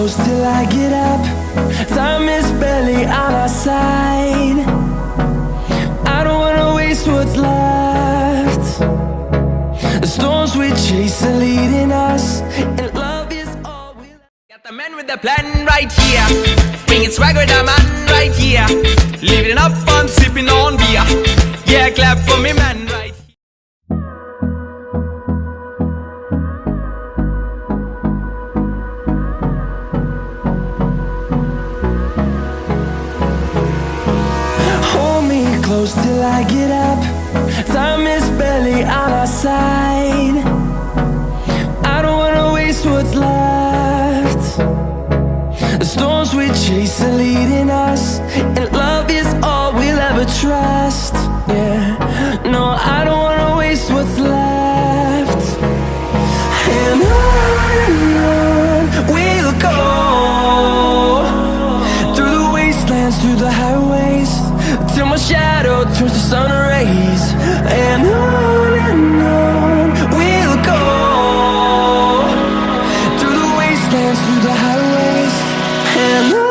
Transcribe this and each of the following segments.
close till I get up. Time is barely on our side. I don't wanna waste what's left. The storms we chase are leading us, and love is all we'll... Got the man with the plan right here, bringing swag with the man right here, living up fun, sipping on beer. Yeah, clap for me, man, right here. Close till I get up. Time is barely on our side. I don't wanna waste what's left. The storms we chase are leading us, and love is all we'll ever trust. Yeah, no, I don't wanna waste what's left. And on we'll go, through the wastelands, through the highways, till my shadow turns to sun rays. And on we'll go, through the wastelands, through the highways. And on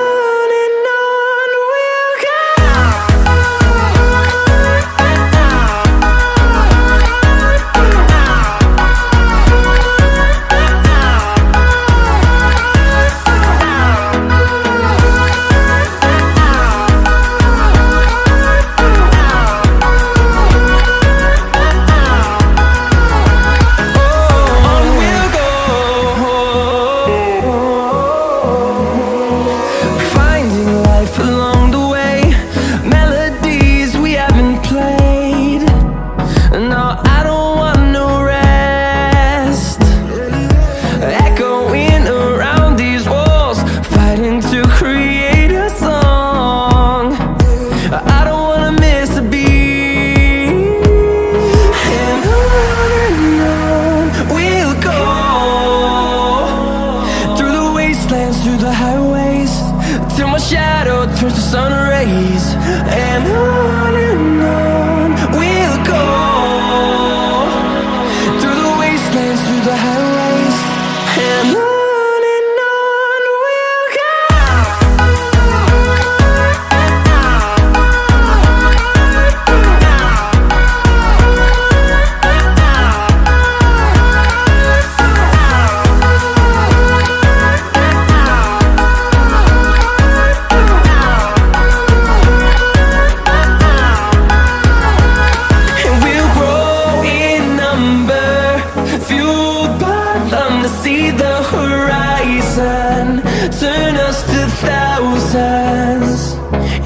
we'll go. Through the highways, till my shadow turns to sun rays. And on we'll go, through the wastelands, through the highways. And on we'll go. See the horizon, turn us to thousands,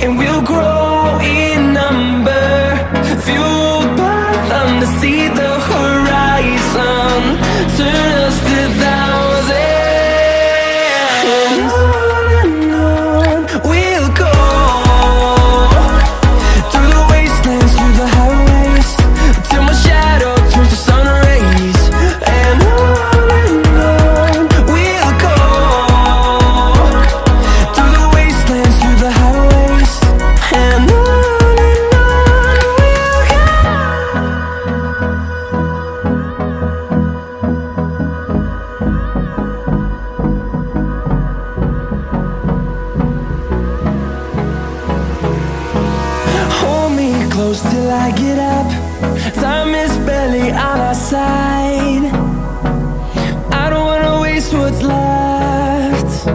and we'll grow in number, fueled by them. To see the horizon, turn us to thousands. And on we'll go, through the wastelands, through the highways, till my shadow turns to sun rays. And close till I get up. Time is barely on our side. I don't wanna waste what's left.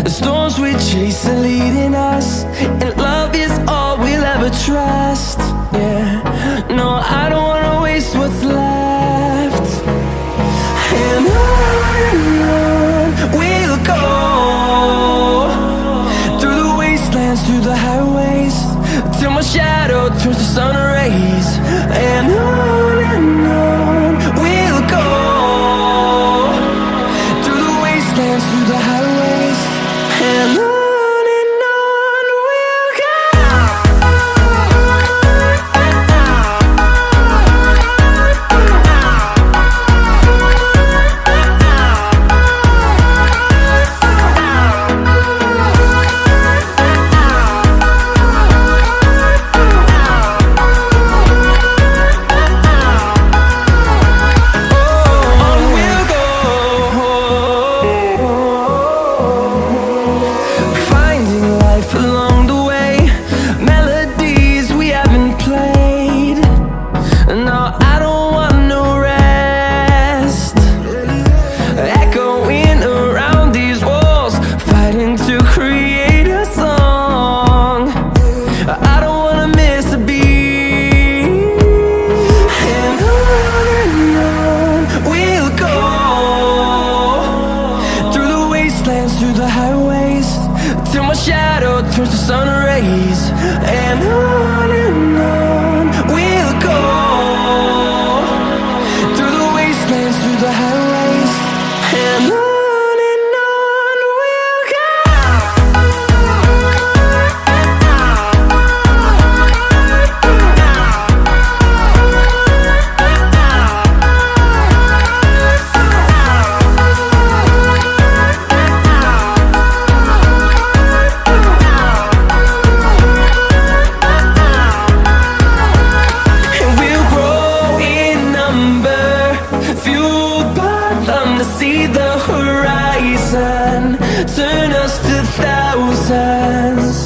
The storms we chase are leading us, and love is all we'll ever trust. Yeah, no, I don't wanna waste what's left. And on we'll go, through the wastelands, through the highways, till my shadow turns to sun rays. And on we'll go, through the wastelands, through the highways. And on. turns to sun rays, and on we'll go, through the wastelands, through the highways, and on we'll go. See the horizon, turn us to thousands,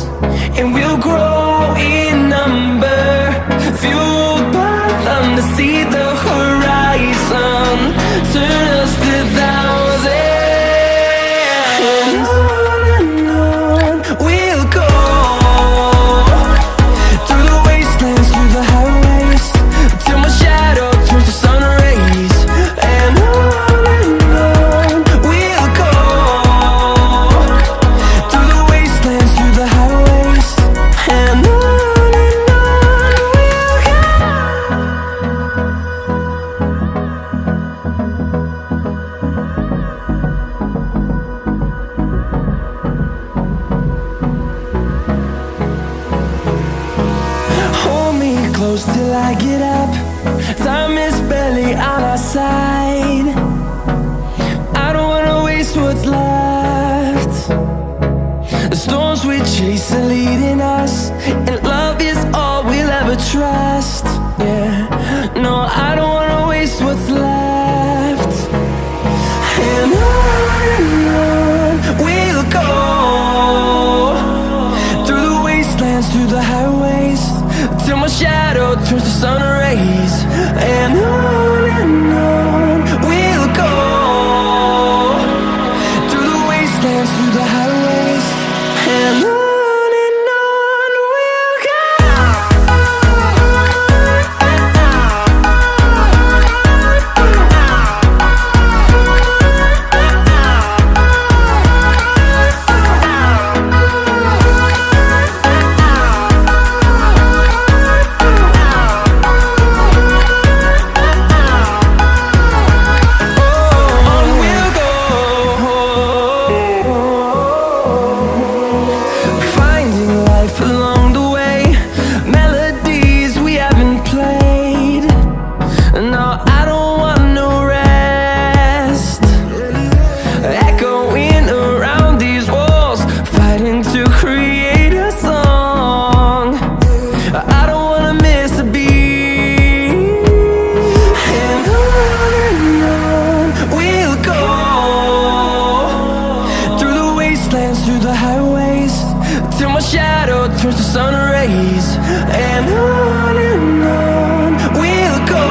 and we'll grow in number, fueled by them to see the horizon, turn us to thousands, and on we'll go, through the wastelands, through the highways, till my shadow turns to sun rays, and on close till I get up. Time is barely on our side. I don't wanna waste what's left. The storms we chase are leading us, and love is all we'll ever trust. Yeah, no, I don't wanna waste what's left. And on we'll go, through the wastelands, through the highways, till my shadow turns to sun rays, and on we'll go, through the wastelands, through the highways, and on we'll go. Through the highways, till my shadow turns to sun rays, and on we'll go.